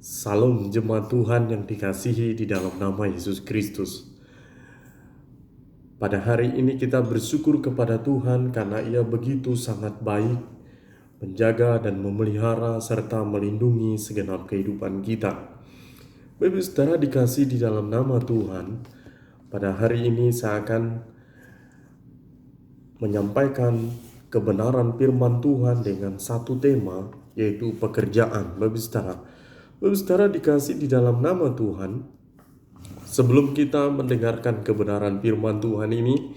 Salam jemaat Tuhan yang dikasihi di dalam nama Yesus Kristus. Pada hari ini kita bersyukur kepada Tuhan karena Ia begitu sangat baik, menjaga dan memelihara serta melindungi segenap kehidupan kita. Bapak saudara dikasih di dalam nama Tuhan, pada hari ini saya akan menyampaikan kebenaran firman Tuhan dengan satu tema, yaitu pekerjaan. Bapak saudara dikasih di dalam nama Tuhan. Sebelum kita mendengarkan kebenaran firman Tuhan ini,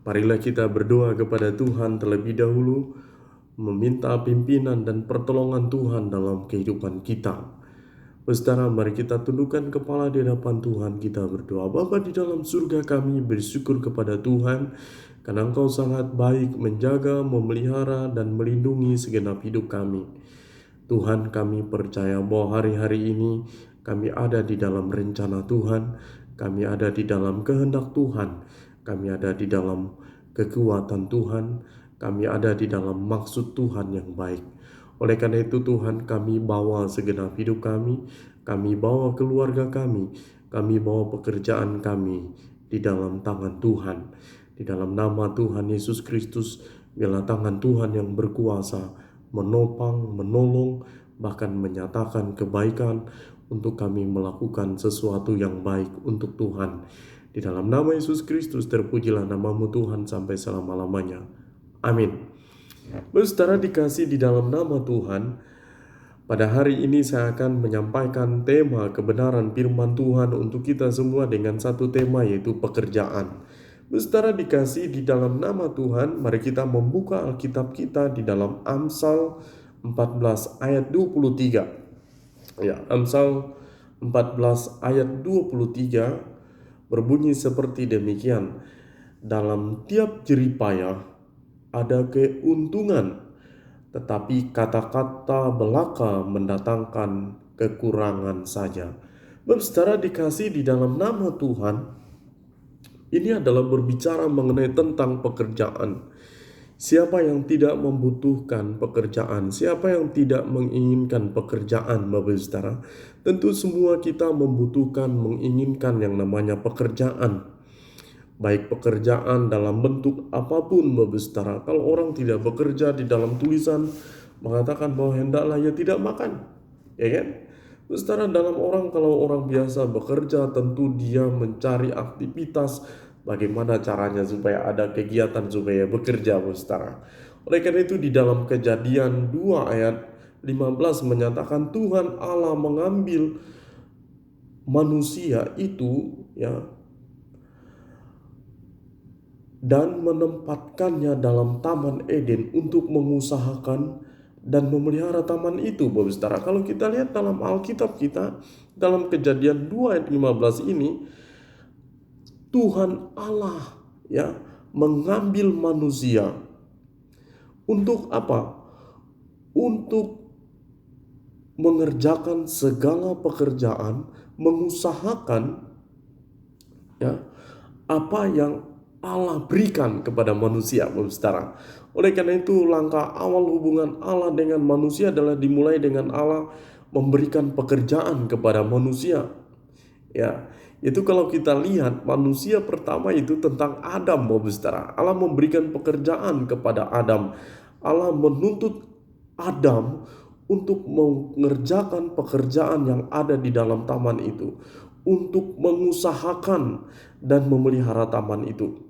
marilah kita berdoa kepada Tuhan terlebih dahulu, meminta pimpinan dan pertolongan Tuhan dalam kehidupan kita. Saudara, mari kita tundukkan kepala di hadapan Tuhan, kita berdoa. Bapa di dalam surga, kami bersyukur kepada Tuhan karena Engkau sangat baik menjaga, memelihara, dan melindungi segenap hidup kami. Tuhan, kami percaya bahwa hari-hari ini kami ada di dalam rencana Tuhan, kami ada di dalam kehendak Tuhan, kami ada di dalam kekuatan Tuhan, kami ada di dalam maksud Tuhan yang baik. Oleh karena itu Tuhan, kami bawa segenap hidup kami bawa keluarga kami bawa pekerjaan kami di dalam tangan Tuhan. Di dalam nama Tuhan Yesus Kristus, biarlah tangan Tuhan yang berkuasa menopang, menolong, bahkan menyatakan kebaikan untuk kami melakukan sesuatu yang baik untuk Tuhan. Di dalam nama Yesus Kristus, terpujilah namamu Tuhan sampai selama-lamanya. Amin. Saudara dikasih di dalam nama Tuhan, pada hari ini saya akan menyampaikan tema kebenaran firman Tuhan untuk kita semua dengan satu tema, yaitu pekerjaan. Saudara dikasih di dalam nama Tuhan, mari kita membuka Alkitab kita di dalam Amsal 14 ayat 23. Ya, Amsal 14 ayat 23 berbunyi seperti demikian. Dalam tiap jerih payah ada keuntungan, tetapi kata-kata belaka mendatangkan kekurangan saja. Saudara dikasih di dalam nama Tuhan, ini adalah berbicara mengenai tentang pekerjaan. Siapa yang tidak membutuhkan pekerjaan? Siapa yang tidak menginginkan pekerjaan, Bapak Saudara? Tentu semua kita membutuhkan, menginginkan yang namanya pekerjaan. Baik pekerjaan dalam bentuk apapun, Bapak Saudara. Kalau orang tidak bekerja, di dalam tulisan mengatakan bahwa hendaklah ia tidak makan, ya kan? Saudara, kalau orang biasa bekerja, tentu dia mencari aktivitas bagaimana caranya supaya ada kegiatan supaya bekerja, saudara. Oleh karena itu di dalam Kejadian 2 ayat 15 menyatakan Tuhan Allah mengambil manusia itu dan menempatkannya dalam Taman Eden untuk mengusahakan dan memelihara taman itu, Bapak Saudara. Kalau kita lihat dalam Alkitab kita, dalam Kejadian 2 ayat 15 ini, Tuhan Allah mengambil manusia untuk apa? Untuk mengerjakan segala pekerjaan, mengusahakan apa yang Allah berikan kepada manusia, saudara. Oleh karena itu langkah awal hubungan Allah dengan manusia adalah dimulai dengan Allah memberikan pekerjaan kepada manusia. Ya, itu kalau kita lihat manusia pertama itu tentang Adam, saudara. Allah memberikan pekerjaan kepada Adam. Allah menuntut Adam untuk mengerjakan pekerjaan yang ada di dalam taman itu, untuk mengusahakan dan memelihara taman itu.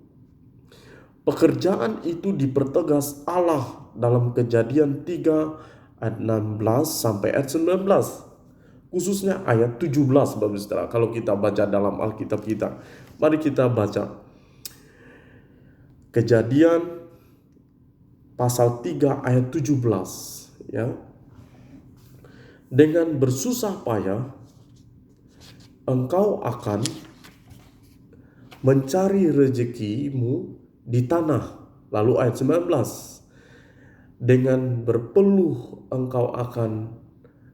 Pekerjaan itu dipertegas Allah dalam Kejadian 3 ayat 16 sampai ayat 19. Khususnya ayat 17, Bapak Saudara. Kalau kita baca dalam Alkitab kita, mari kita baca Kejadian pasal 3 ayat 17 ya. Dengan bersusah payah engkau akan mencari rezekimu di tanah. Lalu ayat 19, dengan berpeluh engkau akan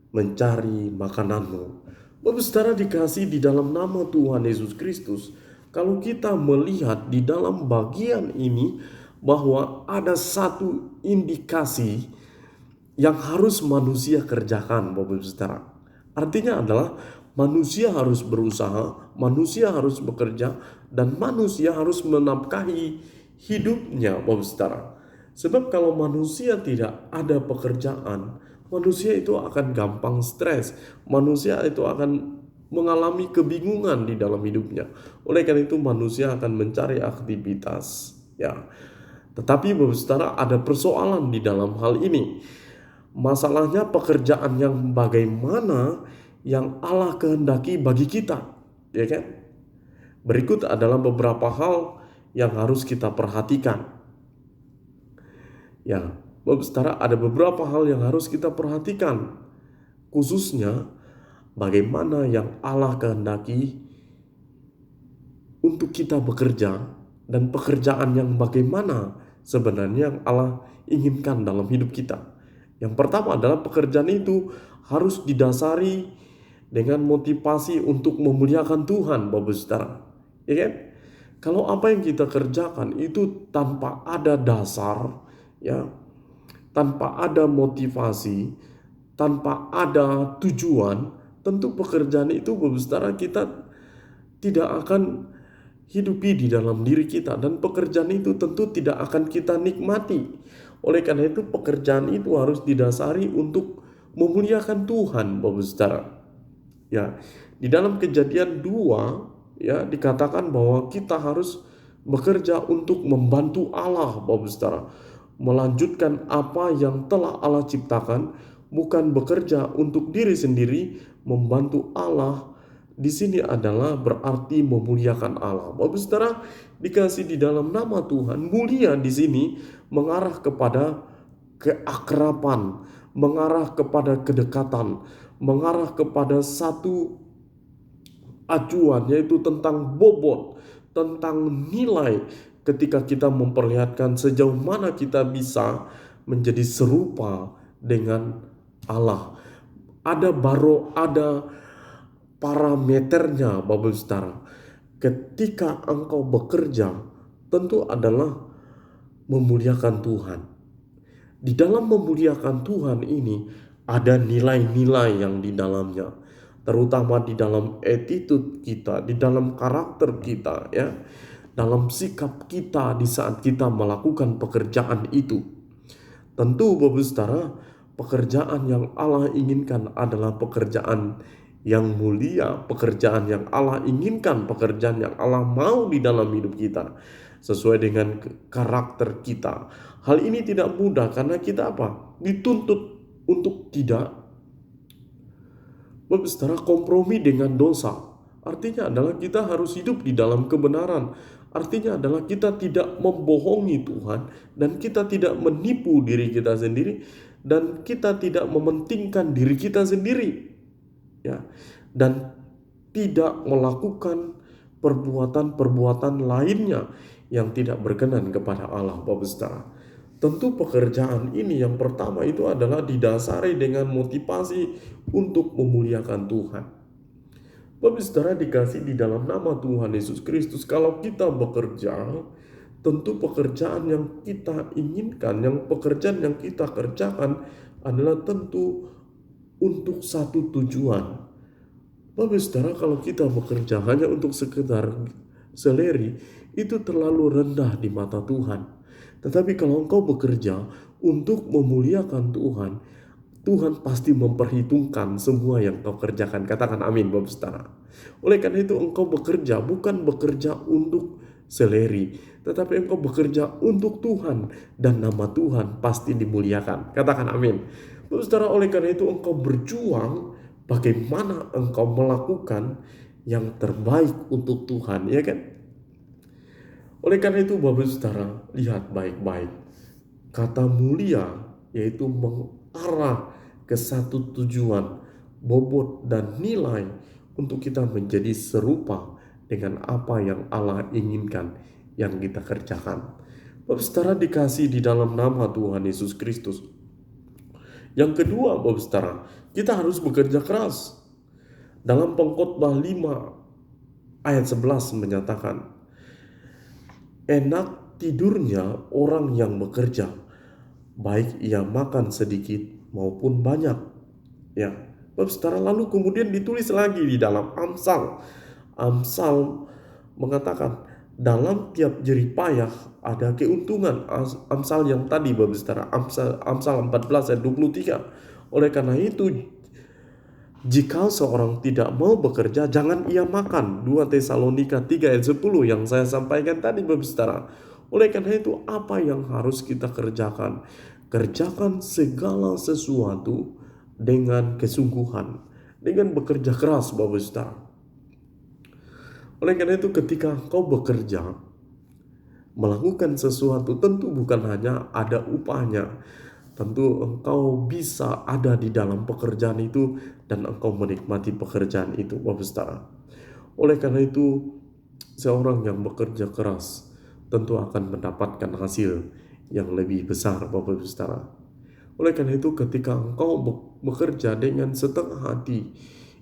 mencari makananmu. Bapak Saudara dikasih di dalam nama Tuhan Yesus Kristus, kalau kita melihat di dalam bagian ini bahwa ada satu indikasi yang harus manusia kerjakan, Bapak Saudara. Artinya adalah manusia harus berusaha, manusia harus bekerja, dan manusia harus menafkahi hidupnya, Bapak Saudara. Sebab kalau manusia tidak ada pekerjaan, manusia itu akan gampang stres, manusia itu akan mengalami kebingungan di dalam hidupnya. Oleh karena itu manusia akan mencari aktivitas, ya. Tetapi Bapak Saudara, ada persoalan di dalam hal ini. Masalahnya pekerjaan yang bagaimana yang Allah kehendaki bagi kita, ya kan? Berikut adalah beberapa hal yang harus kita perhatikan. Ya, Bapak Saudara, ada beberapa hal yang harus kita perhatikan, khususnya bagaimana yang Allah kehendaki untuk kita bekerja, dan pekerjaan yang bagaimana sebenarnya yang Allah inginkan dalam hidup kita. Yang pertama adalah pekerjaan itu harus didasari dengan motivasi untuk memuliakan Tuhan, Bapak Saudara. Ya kan? Kalau apa yang kita kerjakan itu tanpa ada dasar, ya, tanpa ada motivasi, tanpa ada tujuan, tentu pekerjaan itu, Bapak Saudara, kita tidak akan hidupi di dalam diri kita, dan pekerjaan itu tentu tidak akan kita nikmati. Oleh karena itu pekerjaan itu harus didasari untuk memuliakan Tuhan, Bapak Saudara. Ya, di dalam Kejadian 2 ya dikatakan bahwa kita harus bekerja untuk membantu Allah, Bapak Saudara, melanjutkan apa yang telah Allah ciptakan, bukan bekerja untuk diri sendiri. Membantu Allah di sini adalah berarti memuliakan Allah. Bapak Saudara, dikasih di dalam nama Tuhan, mulia di sini mengarah kepada keakraban, mengarah kepada kedekatan, mengarah kepada satu acuan, yaitu tentang bobot, tentang nilai, ketika kita memperlihatkan sejauh mana kita bisa menjadi serupa dengan Allah. Ada parameternya, Bapak Saudara. Ketika engkau bekerja, tentu adalah memuliakan Tuhan. Di dalam memuliakan Tuhan ini ada nilai-nilai yang di dalamnya, terutama di dalam attitude kita, di dalam karakter kita, ya, dalam sikap kita di saat kita melakukan pekerjaan itu. Tentu Bapak Saudara, pekerjaan yang Allah inginkan adalah pekerjaan yang mulia, pekerjaan yang Allah inginkan, pekerjaan yang Allah mau di dalam hidup kita, sesuai dengan karakter kita. Hal ini tidak mudah karena kita dituntut untuk tidak, Bapak Saudara, kompromi dengan dosa. Artinya adalah kita harus hidup di dalam kebenaran. Artinya adalah kita tidak membohongi Tuhan, dan kita tidak menipu diri kita sendiri, dan kita tidak mementingkan diri kita sendiri, ya, dan tidak melakukan perbuatan-perbuatan lainnya yang tidak berkenan kepada Allah, Bapak Saudara. Tentu pekerjaan ini yang pertama itu adalah didasari dengan motivasi untuk memuliakan Tuhan. Bapak Saudara, dikasih di dalam nama Tuhan Yesus Kristus, kalau kita bekerja, tentu pekerjaan yang kita inginkan, yang pekerjaan yang kita kerjakan adalah tentu untuk satu tujuan. Bapak Saudara, kalau kita bekerja hanya untuk sekedar seleri, itu terlalu rendah di mata Tuhan. Tetapi kalau engkau bekerja untuk memuliakan Tuhan, Tuhan pasti memperhitungkan semua yang kau kerjakan. Katakan amin, Bapak Saudara. Oleh karena itu engkau bekerja bukan bekerja untuk seleri, tetapi engkau bekerja untuk Tuhan, dan nama Tuhan pasti dimuliakan. Katakan amin, Bapak Saudara. Oleh karena itu engkau berjuang bagaimana engkau melakukan yang terbaik untuk Tuhan, ya kan? Oleh karena itu Bapak Saudara, lihat baik-baik. Kata mulia yaitu mengarah ke satu tujuan, bobot dan nilai untuk kita menjadi serupa dengan apa yang Allah inginkan yang kita kerjakan. Bapak Saudara, dikasih di dalam nama Tuhan Yesus Kristus. Yang kedua, Bapak Saudara, kita harus bekerja keras. Dalam Pengkhotbah 5 ayat 11 menyatakan, enak tidurnya orang yang bekerja, baik ia makan sedikit maupun banyak. Ya, Bapak saudara, lalu kemudian ditulis lagi di dalam Amsal. Amsal mengatakan dalam tiap jerih payah ada keuntungan. Amsal yang tadi Bapak saudara, Amsal 14 ayat 23. Oleh karena itu, jika seorang tidak mau bekerja, jangan ia makan. 2 Tesalonika 3 ayat 10 yang saya sampaikan tadi Bapak saudara. Oleh karena itu, apa yang harus kita kerjakan? Kerjakan segala sesuatu dengan kesungguhan, dengan bekerja keras Bapak saudara. Oleh karena itu, ketika engkau bekerja, melakukan sesuatu, tentu bukan hanya ada upahnya. Tentu engkau bisa ada di dalam pekerjaan itu dan engkau menikmati pekerjaan itu Bapak saudara. Oleh karena itu, seorang yang bekerja keras tentu akan mendapatkan hasil yang lebih besar Bapak saudara. Oleh karena itu, ketika engkau bekerja dengan setengah hati,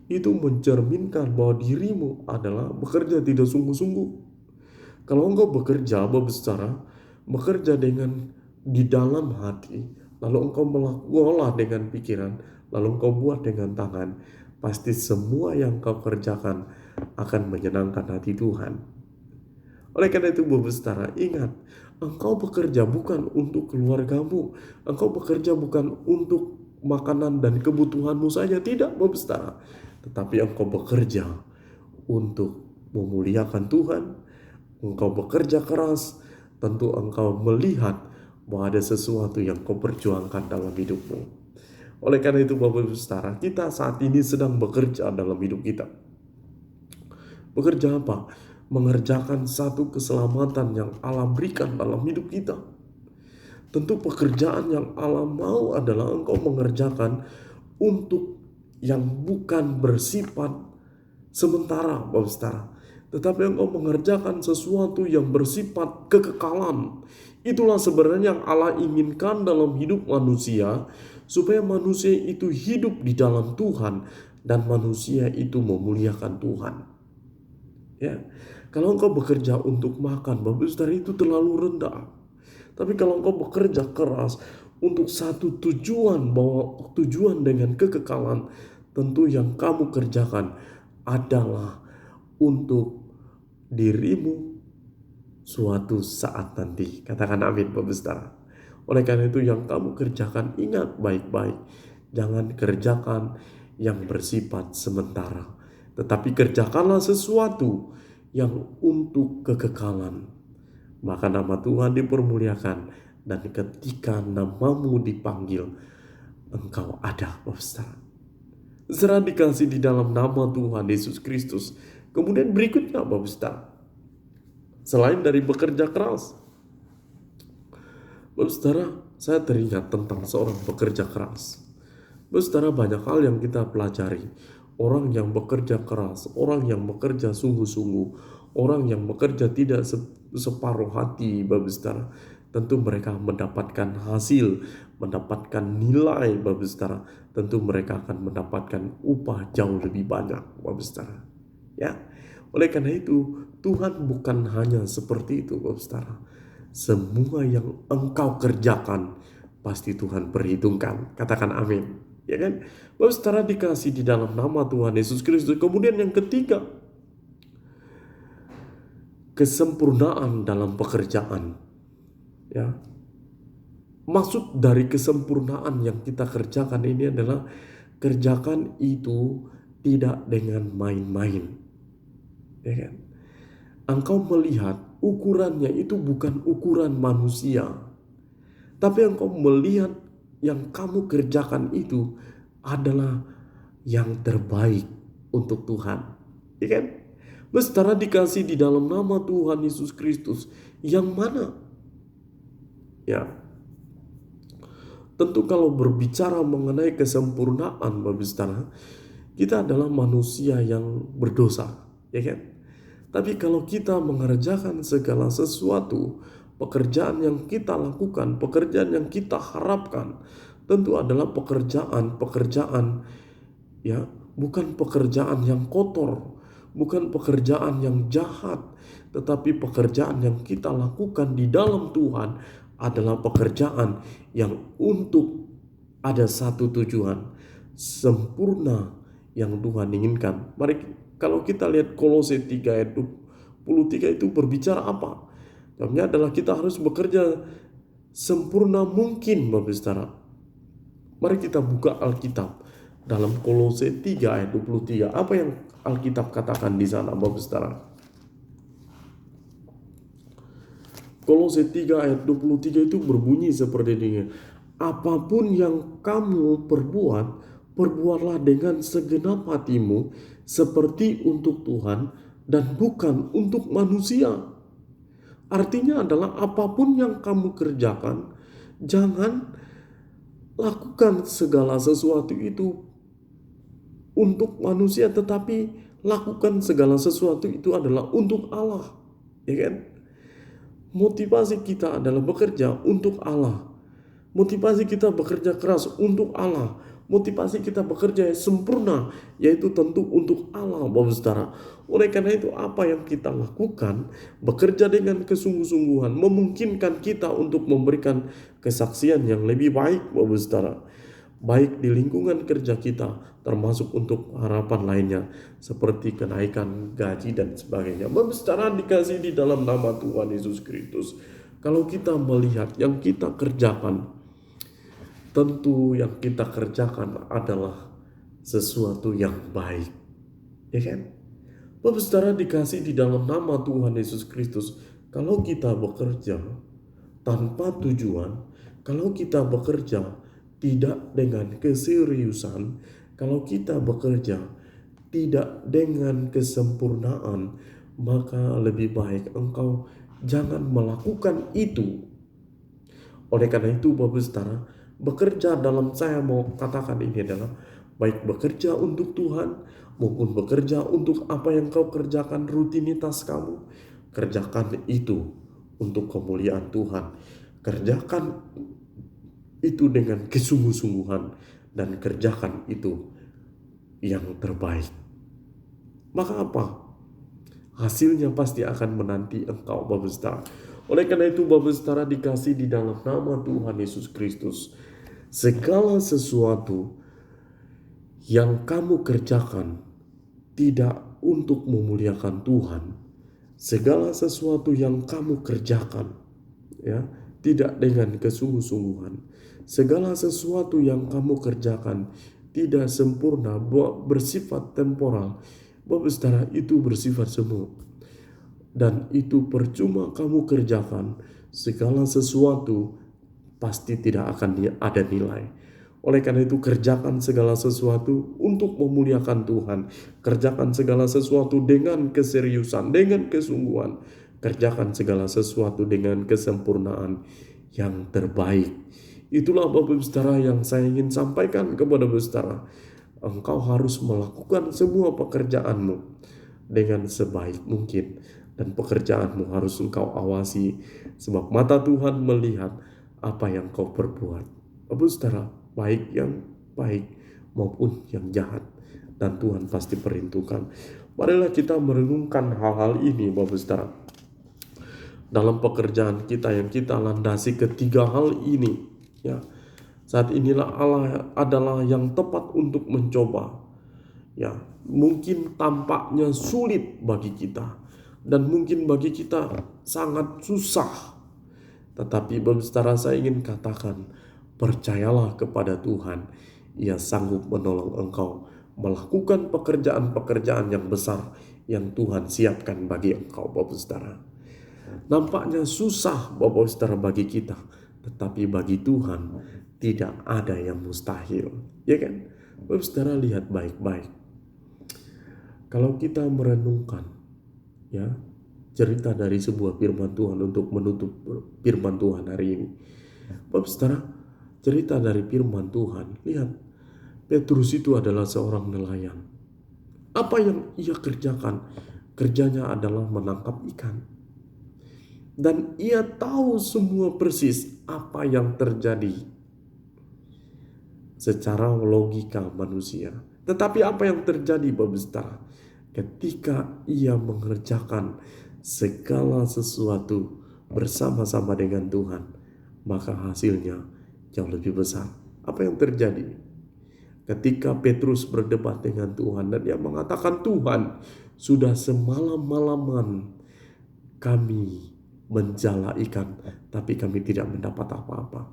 itu mencerminkan bahwa dirimu adalah bekerja tidak sungguh-sungguh. Kalau engkau bekerja Bapak saudara, bekerja dengan di dalam hati, lalu engkau mengolah dengan pikiran, lalu engkau buat dengan tangan, pasti semua yang kau kerjakan akan menyenangkan hati Tuhan. Oleh karena itu Bapak saudara, ingat, engkau bekerja bukan untuk keluargamu, engkau bekerja bukan untuk makanan dan kebutuhanmu saja, tidak Bapak saudara, tetapi engkau bekerja untuk memuliakan Tuhan. Engkau bekerja keras, tentu engkau melihat bahwa ada sesuatu yang kau perjuangkan dalam hidupmu. Oleh karena itu Bapak Ibu saudara, kita saat ini sedang bekerja dalam hidup kita. Bekerja apa? Mengerjakan satu keselamatan yang Allah berikan dalam hidup kita. Tentu pekerjaan yang Allah mau adalah engkau mengerjakan untuk yang bukan bersifat sementara Bapak saudara, tetapi engkau mengerjakan sesuatu yang bersifat kekekalan. Itulah sebenarnya yang Allah inginkan dalam hidup manusia, supaya manusia itu hidup di dalam Tuhan dan manusia itu memuliakan Tuhan. Ya, kalau engkau bekerja untuk makan, Bapak saudara, itu terlalu rendah. Tapi kalau engkau bekerja keras untuk satu tujuan, bahwa tujuan dengan kekekalan, tentu yang kamu kerjakan adalah untuk dirimu suatu saat nanti. Katakan amin Bapak saudara. Oleh karena itu, yang kamu kerjakan, ingat baik-baik, jangan kerjakan yang bersifat sementara, tetapi kerjakanlah sesuatu yang untuk kekekalan. Maka nama Tuhan dipermuliakan, dan ketika namamu dipanggil, engkau ada Bapak saudara. Saudara dikasih di dalam nama Tuhan Yesus Kristus. Kemudian berikutnya Bapak saudara, selain dari bekerja keras, Bapak saudara, saya teringat tentang seorang pekerja keras. Bapak saudara, banyak hal yang kita pelajari. Orang yang bekerja keras, orang yang bekerja sungguh-sungguh, orang yang bekerja tidak separuh hati Bapak saudara, tentu mereka mendapatkan hasil, mendapatkan nilai Bapak saudara. Tentu mereka akan mendapatkan upah jauh lebih banyak Bapak saudara. Ya, oleh karena itu Tuhan bukan hanya seperti itu Bapak saudara. Semua yang engkau kerjakan pasti Tuhan perhitungkan. Katakan amin. Ya kan? Bapak saudara dikasih di dalam nama Tuhan Yesus Kristus. Kemudian yang ketiga, kesempurnaan dalam pekerjaan. Ya. Maksud dari kesempurnaan yang kita kerjakan ini adalah kerjakan itu tidak dengan main-main. Ya kan? Engkau melihat ukurannya itu bukan ukuran manusia, tapi engkau melihat yang kamu kerjakan itu adalah yang terbaik untuk Tuhan. Ya kan? Saudara dikasih di dalam nama Tuhan Yesus Kristus, yang mana? Ya, tentu kalau berbicara mengenai kesempurnaan Bapak saudara, kita adalah manusia yang berdosa, ya kan? Tapi kalau kita mengerjakan segala sesuatu, pekerjaan yang kita lakukan, pekerjaan yang kita harapkan, tentu adalah pekerjaan ya, bukan pekerjaan yang kotor, bukan pekerjaan yang jahat, tetapi pekerjaan yang kita lakukan di dalam Tuhan adalah pekerjaan yang untuk ada satu tujuan, sempurna yang Tuhan inginkan. Mari kalau kita lihat Kolose 3 ayat 23 itu berbicara apa? Jawabnya adalah kita harus bekerja sempurna mungkin, Bapak Saudara. Mari kita buka Alkitab dalam Kolose 3 ayat 23. Apa yang Alkitab katakan di sana, Bapak Saudara? Kolose 3 ayat 23 itu berbunyi seperti ini. Apapun yang kamu perbuat, perbuatlah dengan segenap hatimu seperti untuk Tuhan dan bukan untuk manusia. Artinya adalah apapun yang kamu kerjakan, jangan lakukan segala sesuatu itu untuk manusia, tetapi lakukan segala sesuatu itu adalah untuk Allah. Ya kan? Motivasi kita adalah bekerja untuk Allah. Motivasi kita bekerja keras untuk Allah. Motivasi kita bekerja sempurna, yaitu tentu untuk Allah, Bapak Saudara. Oleh karena itu, apa yang kita lakukan, bekerja dengan kesungguh-sungguhan, memungkinkan kita untuk memberikan kesaksian yang lebih baik, Bapak Saudara. Baik di lingkungan kerja kita, termasuk untuk harapan lainnya, seperti kenaikan gaji dan sebagainya. Bapak Saudara dikasih di dalam nama Tuhan Yesus Kristus. Kalau kita melihat yang kita kerjakan, tentu yang kita kerjakan adalah sesuatu yang baik, ya kan? Bapak Saudara dikasih di dalam nama Tuhan Yesus Kristus. Kalau kita bekerja tanpa tujuan, kalau kita bekerja tidak dengan keseriusan, kalau kita bekerja tidak dengan kesempurnaan, maka lebih baik engkau jangan melakukan itu. Oleh karena itu, Bapak Saudara, bekerja dalam, saya mau katakan ini adalah baik bekerja untuk Tuhan maupun bekerja untuk apa yang kau kerjakan, rutinitas kamu, kerjakan itu untuk kemuliaan Tuhan. Kerjakan itu dengan kesungguh-sungguhan dan kerjakan itu yang terbaik. Maka apa? Hasilnya pasti akan menanti engkau, Bapak Saudara. Oleh karena itu, Bapak Saudara dikasih di dalam nama Tuhan Yesus Kristus, segala sesuatu yang kamu kerjakan tidak untuk memuliakan Tuhan, segala sesuatu yang kamu kerjakan ya tidak dengan kesungguh-sungguhan, segala sesuatu yang kamu kerjakan tidak sempurna, bersifat temporal, Bapak Saudara, itu bersifat semu. Dan itu percuma kamu kerjakan, segala sesuatu pasti tidak akan ada nilai. Oleh karena itu, kerjakan segala sesuatu untuk memuliakan Tuhan. Kerjakan segala sesuatu dengan keseriusan, dengan kesungguhan. Kerjakan segala sesuatu dengan kesempurnaan yang terbaik. Itulah Bapak Saudara yang saya ingin sampaikan kepada Bapak Saudara. Engkau harus melakukan semua pekerjaanmu dengan sebaik mungkin. Dan pekerjaanmu harus engkau awasi, sebab mata Tuhan melihat apa yang kau perbuat. Bapak Saudara, baik yang baik maupun yang jahat, dan Tuhan pasti perhitungkan. Marilah kita merenungkan hal-hal ini, Bapak Saudara. Dalam pekerjaan kita yang kita landasi ketiga hal ini, ya. Saat inilah Allah adalah yang tepat untuk mencoba. Ya, mungkin tampaknya sulit bagi kita dan mungkin bagi kita sangat susah. Tetapi Bapak Saudara, saya ingin katakan, percayalah kepada Tuhan. Ia sanggup menolong engkau melakukan pekerjaan-pekerjaan yang besar yang Tuhan siapkan bagi engkau, Bapak Saudara. Nampaknya susah, Bapak Saudara, bagi kita, tetapi bagi Tuhan tidak ada yang mustahil, ya kan? Bapak Saudara, lihat baik-baik. Kalau kita merenungkan, ya, cerita dari sebuah firman Tuhan untuk menutup firman Tuhan hari ini, Bapak Saudara, cerita dari firman Tuhan. Lihat, Petrus itu adalah seorang nelayan. Apa yang ia kerjakan? Kerjanya adalah menangkap ikan. Dan ia tahu semua persis apa yang terjadi secara logika manusia. Tetapi apa yang terjadi, Bapak Saudara? Ketika ia mengerjakan segala sesuatu bersama-sama dengan Tuhan, maka hasilnya jauh lebih besar. Apa yang terjadi? Ketika Petrus berdebat dengan Tuhan dan dia mengatakan, Tuhan, sudah semalam-malaman kami menjala ikan, tapi kami tidak mendapat apa-apa.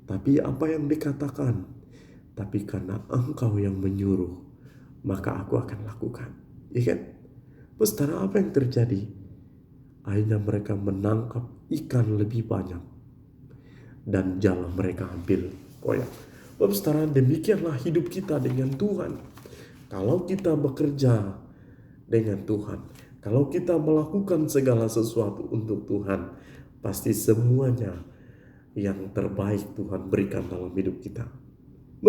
Tapi apa yang dikatakan? Tapi karena Engkau yang menyuruh, maka aku akan lakukan. Ya kan? Saudara, apa yang terjadi? Akhirnya mereka menangkap ikan lebih banyak dan jala mereka hampir koyak. Saudara, demikianlah hidup kita dengan Tuhan. Kalau kita bekerja dengan Tuhan, kalau kita melakukan segala sesuatu untuk Tuhan, pasti semuanya yang terbaik Tuhan berikan dalam hidup kita.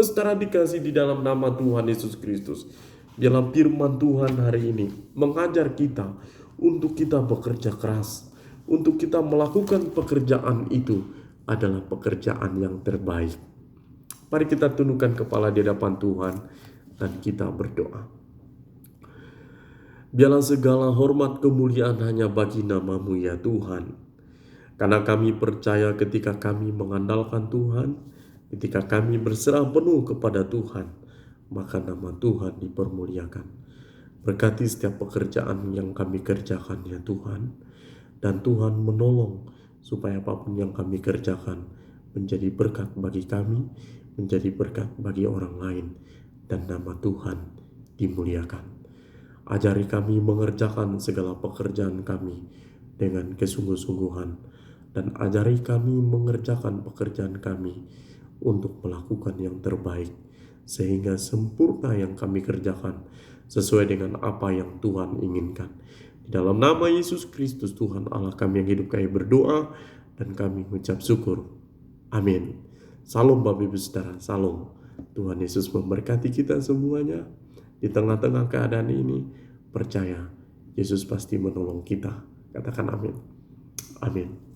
Saudara dikasih di dalam nama Tuhan Yesus Kristus, dalam firman Tuhan hari ini mengajar kita untuk kita bekerja keras, untuk kita melakukan pekerjaan itu adalah pekerjaan yang terbaik. Mari kita tundukkan kepala di hadapan Tuhan dan kita berdoa. Biarlah segala hormat kemuliaan hanya bagi nama-Mu ya Tuhan. Karena kami percaya ketika kami mengandalkan Tuhan, ketika kami berserah penuh kepada Tuhan, maka nama Tuhan dipermuliakan. Berkati setiap pekerjaan yang kami kerjakan ya Tuhan. Dan Tuhan menolong supaya apapun yang kami kerjakan menjadi berkat bagi kami, menjadi berkat bagi orang lain, dan nama Tuhan dimuliakan. Ajari kami mengerjakan segala pekerjaan kami dengan kesungguh-sungguhan, dan ajari kami mengerjakan pekerjaan kami untuk melakukan yang terbaik, sehingga sempurna yang kami kerjakan sesuai dengan apa yang Tuhan inginkan. Di dalam nama Yesus Kristus Tuhan Allah kami yang hidup, kami berdoa dan kami mengucap syukur. Amin. Salam Bapak Ibu Saudara, salam. Tuhan Yesus memberkati kita semuanya. Di tengah-tengah keadaan ini, percaya Yesus pasti menolong kita. Katakan amin. Amin.